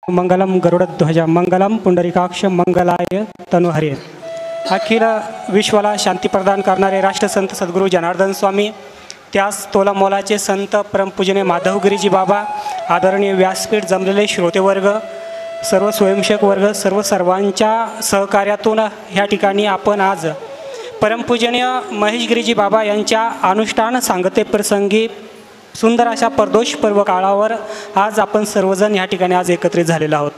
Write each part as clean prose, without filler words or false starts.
मंगलम गरुडध्वज मंगलम पुंडरीकाक्ष मंगलाय तनुहरे। अखिल विश्वाला शांती प्रदान करणारे राष्ट्रसंत सद्गुरू जनार्दन स्वामी, त्यास तोला मोलाचे संत परमपूजनीय माधवगिरीजी बाबा, आदरणीय व्यासपीठ जमलेले श्रोतेवर्ग, सर्व स्वयंसेवक वर्ग, सर्वांच्या सहकार्यातून ह्या ठिकाणी आपण आज परमपूजनीय महेशगिरीजी बाबा यांच्या अनुष्ठान सांगते प्रसंगी सुंदर अशा प्रदोष पर्व काळावर आज आपण सर्वजण ह्या ठिकाणी आज एकत्रित झालेलो आहोत।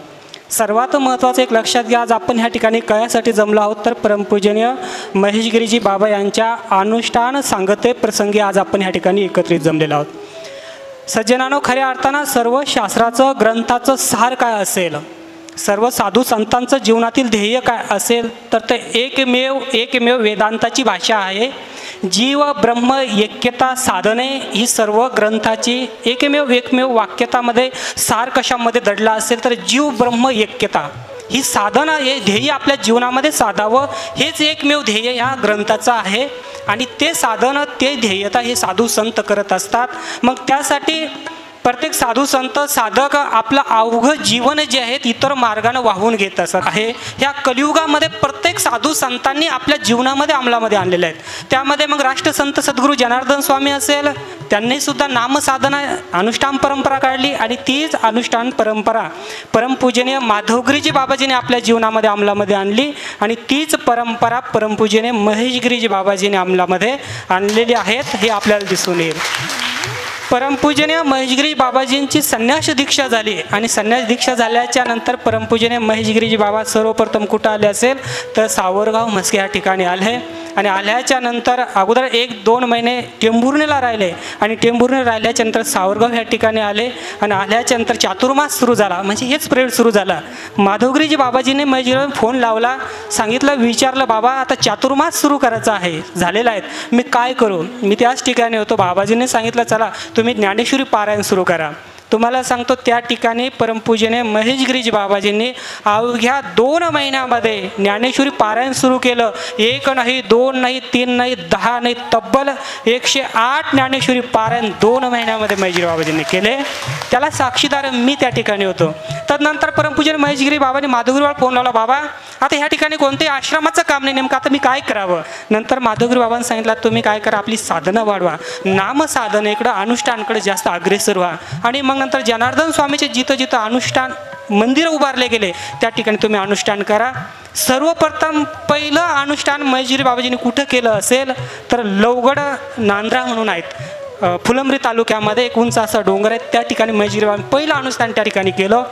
सर्वात महत्त्वाचं एक लक्षात घ्या, आज आपण ह्या ठिकाणी कशासाठी जमलो आहोत तर परमपूजनीय महेशगिरीजी बाबा यांच्या अनुष्ठान सांगते प्रसंगी आज आपण ह्या ठिकाणी एकत्रित जमलेलो आहोत। सज्जनांनो, खऱ्या अर्थानं सर्व शास्त्राचं ग्रंथाचं सार काय असेल, सर्व साधू संतांचं जीवनातील ध्येय काय असेल तर ते एकमेव वेदांताची भाषा आहे। जीव ब्रह्म ऐक्यता साधने ही सर्व ग्रंथाची एकमेव वाक्यतामध्ये सार कशामध्ये दडला असेल तर जीव ब्रह्म ऐक्यता ही साधना, हे ध्येय आपल्या जीवनामध्ये साधावं, हेच एकमेव ध्येय ह्या ग्रंथाचं आहे। आणि ते साधन, ते ध्येयता हे साधू संत करत असतात। मग त्यासाठी प्रत्येक साधू संत साधक आपलं अवघं जीवन जे आहे इतर मार्गाने वाहून घेत असत आहे। ह्या कलियुगामध्ये प्रत्येक साधू संतांनी आपल्या जीवनामध्ये अंमलामध्ये आणलेले आहेत। त्यामध्ये मग राष्ट्रसंत सद्गुरू जनार्दन स्वामी असेल, त्यांनी सुद्धा नामसाधना अनुष्ठान परंपरा काढली आणि तीच अनुष्ठान परंपरा परमपूजनीय माधवगिरीजी बाबाजीने आपल्या जीवनामध्ये अंमलामध्ये आणली आणि तीच परंपरा परमपूजनीय महेशगिरीजी बाबाजीने अंमलामध्ये आणलेली आहेत, हे आपल्याला दिसून येईल। परमपूजनीय महेशगिरी बाबाजींची संन्यास दीक्षा झाली आणि संन्यास दीक्षा झाल्याच्या नंतर परमपूजनीय महेशगिरीजी बाबा सर्वप्रथम कुठं आले असेल तर सावरगाव म्हस्के या ठिकाणी आले आणि आल्याच्या नंतर अगोदर 1-2 महिने टेंभुर्णीला राहिले आणि टेंभुर्णी राहिल्याच्या नंतर सावरगाव या ठिकाणी आले आणि आल्याच्या नंतर चातुर्मास सुरू झाला, म्हणजे हेच पिरियड सुरू झाला। माधवगिरीजी बाबाजीने महेशगिरीला फोन लावला, सांगितलं, विचारलं, बाबा आता चातुर्मास सुरू करायचा आहे, झालेला आहे, मी काय करू? मी त्याच ठिकाणी होतो। बाबाजीने सांगितलं, चला तुम्ही ज्ञानेश्वरी पारायण सुरू करा। तुम्हाला सांगतो त्या ठिकाणी परमपूजनीय महेशगिरीजी बाबाजींनी अवघ्या 2 महिन्यामध्ये ज्ञानेश्वरी पारायण सुरू केलं। 1 नाही, 2 नाही, 3 नाही, 10 नाही, तब्बल 108 ज्ञानेश्वरी पारायण 2 महिन्यामध्ये महेशगिरी बाबाजींनी केले। त्याला साक्षीदार मी त्या ठिकाणी होतो। तदनंतर परमपूजनीय महेशगिरी बाबांनी माधवगिरीला फोन लावला, बाबा आता ह्या ठिकाणी कोणत्याही आश्रमाचं काम नाही, नेमकं आता मी काय करावं? नंतर माधवगिरी बाबांनी सांगितलं, तुम्ही काय करा, आपली साधना वाढवा, नामसाधनेकडं अनुष्ठानकडे जास्त अग्रेसर व्हा। आणि मग नंतर जनार्दन स्वामीचे जिथं अनुष्ठान मंदिर उभारले गेले त्या ठिकाणी तुम्ही अनुष्ठान करा। सर्वप्रथम पहिलं अनुष्ठान महेशगिरी बाबाजींनी कुठं केलं असेल तर लवगड नांद्रा म्हणून आहेत, फुलंब्री तालुक्यामध्ये एक उंच असा डोंगर आहे, त्या ठिकाणी महेशगिरी बाबांनी पहिलं अनुष्ठान त्या ठिकाणी केलं।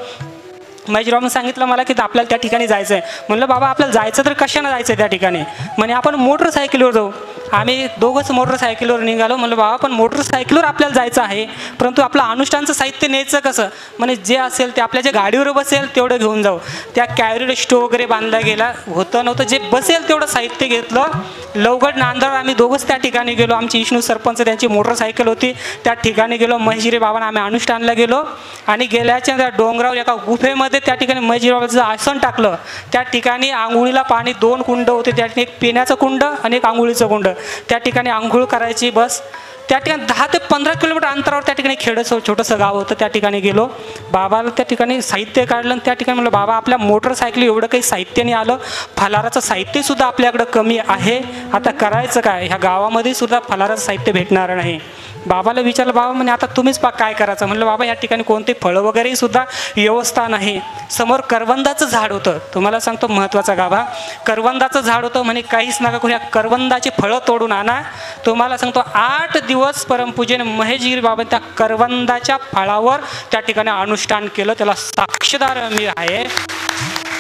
महेशगिरी बाबांनी सांगितलं मला की आपल्याला त्या ठिकाणी जायचं आहे। म्हणलं, बाबा आपल्याला जायचं तर कशानं जायचं आहे त्या ठिकाणी? म्हणे आपण मोटरसायकलीवर जाऊ। आम्ही दोघंच मोटरसायकलीवर निघालो। म्हणलं, बाबा पण मोटरसायकलीवर आपल्याला जायचं आहे, परंतु आपलं अनुष्ठानचं साहित्य न्यायचं कसं? म्हणे जे असेल ते आपल्या जे गाडीवर बसेल तेवढं घेऊन जाऊ। त्या कॅरीवर स्टो वगैरे बांधला गेला, होतं नव्हतं, जे बसेल तेवढं साहित्य घेतलं। लवगड नांदळ आम्ही दोघंच त्या ठिकाणी गेलो। आमची विष्णू सरपंच त्यांची मोटरसायकल होती, त्या ठिकाणी गेलो। महेशगिरी बाबांना आम्ही अनुष्ठानला गेलो आणि गेल्याच्या त्या डोंगरावर एका गुफेमध्ये त्या ठिकाणी महेशगिरी बाबाचं आसन टाकलं। त्या ठिकाणी आंघोळीला पाणी 2 कुंड होते, त्या ठिकाणी एक पिण्याचं कुंड आणि एक आंघोळीचं कुंड, त्या ठिकाणी आंघोळ करायची बस। त्या ठिकाणी 10 ते 15 किलोमीटर अंतरावर त्या ठिकाणी खेडचं छोटंसं गाव होतं, त्या ठिकाणी गेलो। बाबाला त्या ठिकाणी साहित्य काढलं आणि त्या ठिकाणी म्हणलं, बाबा आपल्या मोटरसायकली एवढं काही साहित्य नाही आलं, फलाराचं साहित्यसुद्धा आपल्याकडं कमी आहे, आता करायचं काय? ह्या गावामध्ये सुद्धा फलाराचं साहित्य भेटणार नाही। बाबाला विचारलं, बाबा म्हणे आता तुम्हीच काय करायचं? म्हणलं, बाबा या ठिकाणी कोणते फळं वगैरे सुद्धा व्यवस्था नाही। समोर करवंदाचं झाड होतं, तुम्हाला सांगतो महत्त्वाचा गाभा, करवंदाचं झाड होतं। म्हणे काहीच नका करू, या करवंदाची फळं तोडून आणा। तुम्हाला सांगतो 8 दिवस परमपूजनीय महेशगिरी बाबा त्या करवंदाच्या फळावर त्या ठिकाणी अनुष्ठान केलं, त्याला साक्षीदार मी आहे।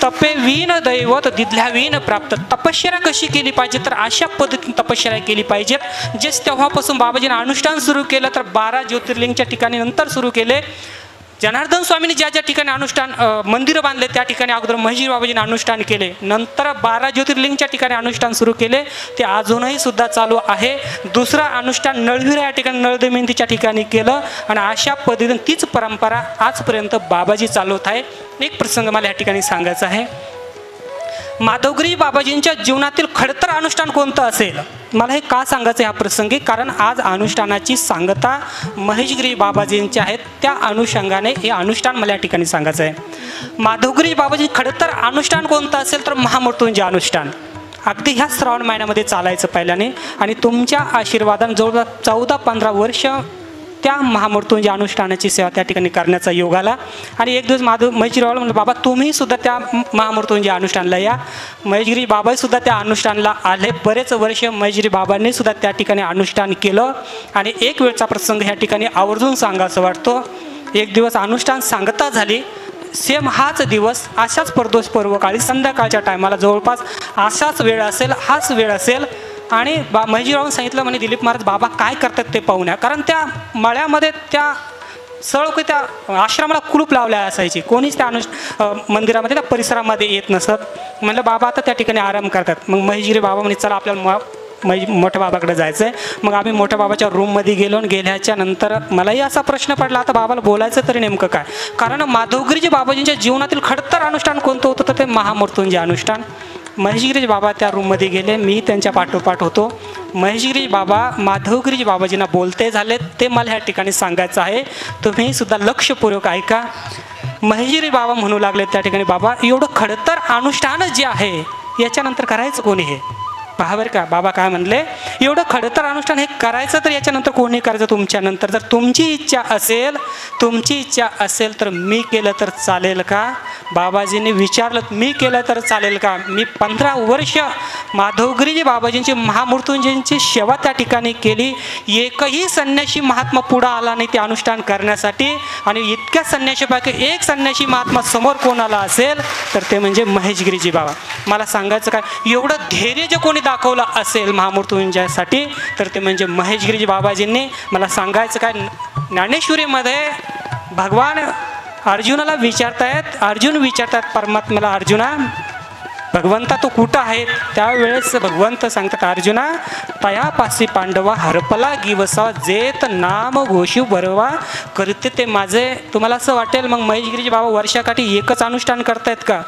तपे विन दैवत दिधल्या विन प्राप्त। तपश्चर्या कशी केली पाहिजे तर अशा पद्धतीने तपश्चर्या केली पाहिजेत। जे तेव्हापासून बाबाजीने अनुष्ठान सुरू केलं तर 12 ज्योतिर्लिंगच्या ठिकाणी नंतर सुरू केले। जनार्दन स्वामींनी ज्या ठिकाणी अनुष्ठान मंदिरं बांधले त्या ठिकाणी अगोदर महेशगिरी बाबाजीने अनुष्ठान केले, नंतर 12 ज्योतिर्लिंगच्या ठिकाणी अनुष्ठान सुरू केले, ते अजूनही सुद्धा चालू आहे। दुसरं अनुष्ठान नळविरा या ठिकाणी नळदमयंतीच्या ठिकाणी केलं आणि अशा पद्धतीने तीच परंपरा आजपर्यंत बाबाजी चालवत आहे। एक प्रसंग मला या ठिकाणी सांगायचा आहे। माधवगिरी बाबाजींच्या जीवनातील खडतर अनुष्ठान कोणतं असेल? मला हे का सांगायचं ह्या प्रसंगी, कारण आज अनुष्ठानाची सांगता महेशगिरी बाबाजींच्या आहेत, त्या अनुषंगाने हे अनुष्ठान मला या ठिकाणी सांगायचं आहे. माधवगिरी बाबाजी खडतर अनुष्ठान कोणतं असेल तर महामृत्युंजय अनुष्ठान. अगदी ह्या श्रावण महिन्यामध्ये चालायचं पहिल्याने, आणि तुमच्या आशीर्वादाने जवळजवळ 14-15 वर्ष त्या महामृत्युंजय अनुष्ठानाची सेवा त्या ठिकाणी करण्याचा योग आला. आणि एक दिवस महेशगिरी बाबाला म्हणलं, बाबा तुम्ही सुद्धा त्या महामृत्युंजय अनुष्ठानला या. महेशगिरी बाबासुद्धा त्या अनुष्ठानला आले. बरेच वर्ष महेशगिरी बाबांनी सुद्धा त्या ठिकाणी अनुष्ठान केलं. आणि एक वेळचा प्रसंग ह्या ठिकाणी आवर्जून सांगायचं वाटतो. एक दिवस अनुष्ठान सांगता झाली, सेम हाच दिवस अशाच प्रदोष पर्व काळी संध्याकाळच्या टायमाला जवळपास असाच वेळ असेल, हाच वेळ असेल. आणि महेशगिरीबाबांनी सांगितलं, म्हणे दिलीप महाराज बाबा काय करतात ते पाहून या. कारण त्या मळ्यामध्ये त्या सळक त्या आश्रमाला कुलूप लावल्या असायची, कोणीच त्या मंदिरामध्ये त्या परिसरामध्ये येत नसत. म्हणलं बाबा आता त्या ठिकाणी आराम करतात. मग महेशगिरी बाबा म्हणे चला आपल्याला मोठ्या बाबाकडे जायचं आहे. मग आम्ही मोठ्या बाबाच्या रूममध्ये गेलो. आणि गेल्याच्या नंतर मलाही असा प्रश्न पडला, आता बाबाला बोलायचं तरी नेमकं काय, कारण माधवगिरीजी बाबाजींच्या जीवनातील खडतर अनुष्ठान कोणतं होतं तर ते महामृत्युंजय अनुष्ठान. महेशगिरीजी बाबा त्या रूममध्ये गेले, मी त्यांच्या पाठोपाठ होतो. महेशगिरी बाबा माधवगिरीजी बाबाजींना बोलते झाले, ते मला ह्या ठिकाणी सांगायचं आहे, तुम्ही सुद्धा लक्षपूर्वक ऐका. महेशगिरी बाबा म्हणू लागले त्या ठिकाणी, बाबा एवढं खडतर अनुष्ठान जे आहे याच्यानंतर करायचं कोणी हे पहा बरं का. बाबा काय म्हणले, एवढं खडतर अनुष्ठान हे करायचं तर याच्यानंतर कोणी करायचं तुमच्यानंतर. जर तुमची इच्छा असेल तर मी केलं तर चालेल का? बाबाजींनी विचारलं, मी केलं तर चालेल का? मी 15 वर्ष माधवगिरीजी बाबाजींची महामृत्युंजयींची सेवा त्या ठिकाणी केली. एकही संन्यासी महात्मा पुढं आला नाही ते अनुष्ठान करण्यासाठी. आणि इतक्या संन्याशीपैकी एक संन्यासी महात्मा समोर कोणाला असेल तर ते म्हणजे महेशगिरीजी बाबा. मला सांगायचं काय, एवढं धैर्य जे कोणी दाखवलं असेल महामृत्युंजयासाठी तर ते म्हणजे महेशगिरीजी बाबाजींनी. मला सांगायचं काय, ज्ञानेश्वरीमध्ये भगवान अर्जुनाला विचारतायत, अर्जुन विचारतात परमात्म्याला, अर्जुना भगवंता तो कुठं आहे? त्यावेळेस भगवंत सांगतात, अर्जुना तयापासी पांडवा हरपला गिवसा जेत नाम घोषू बरवा करते ते माझे. तुम्हाला असं वाटेल मग महेशगिरीजी बाबा वर्षाकाठी एकच अनुष्ठान करतायत का?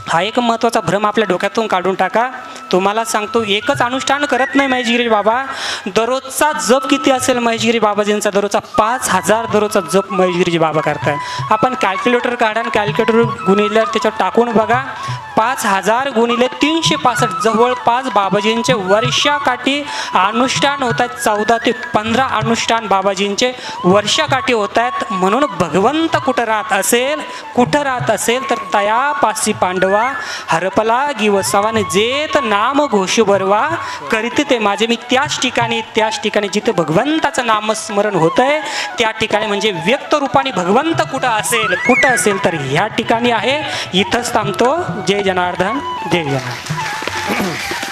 हा एक महत्त्वाचा भ्रम आपल्या डोक्यातून काढून टाका. तुम्हाला सांगतो, एकच अनुष्ठान करत नाही महेशगिरी बाबा. दररोजचा जप किती असेल महेशगिरी बाबाजींचा? दररोजचा 5000 दररोजचा जप महेशगिरीजी बाबा करताय. आपण कॅल्क्युलेटर काढा आणि कॅल्क्युलेटर गुणिल्यावर त्याच्यावर टाकून बघा, 5000 गुणिले 365 जवळपास बाबाजींचे वर्षाकाठी अनुष्ठान होत आहेत. 14 ते 15 अनुष्ठान बाबाजींचे वर्षाकाठी होत आहेत. म्हणून भगवंत कुठं राहत असेल तर तयापासी पांडवा हरपला गिवसावाने जेत नाम घोषू बरवा करीते ते माझे. मी त्याच ठिकाणी जिथे भगवंताचं नामस्मरण होतंय त्या ठिकाणी म्हणजे व्यक्त रूपाने भगवंत कुठं असेल तर ह्या ठिकाणी आहे. इथंच थांबतो. जय जनार्दन, जय जनार्दन.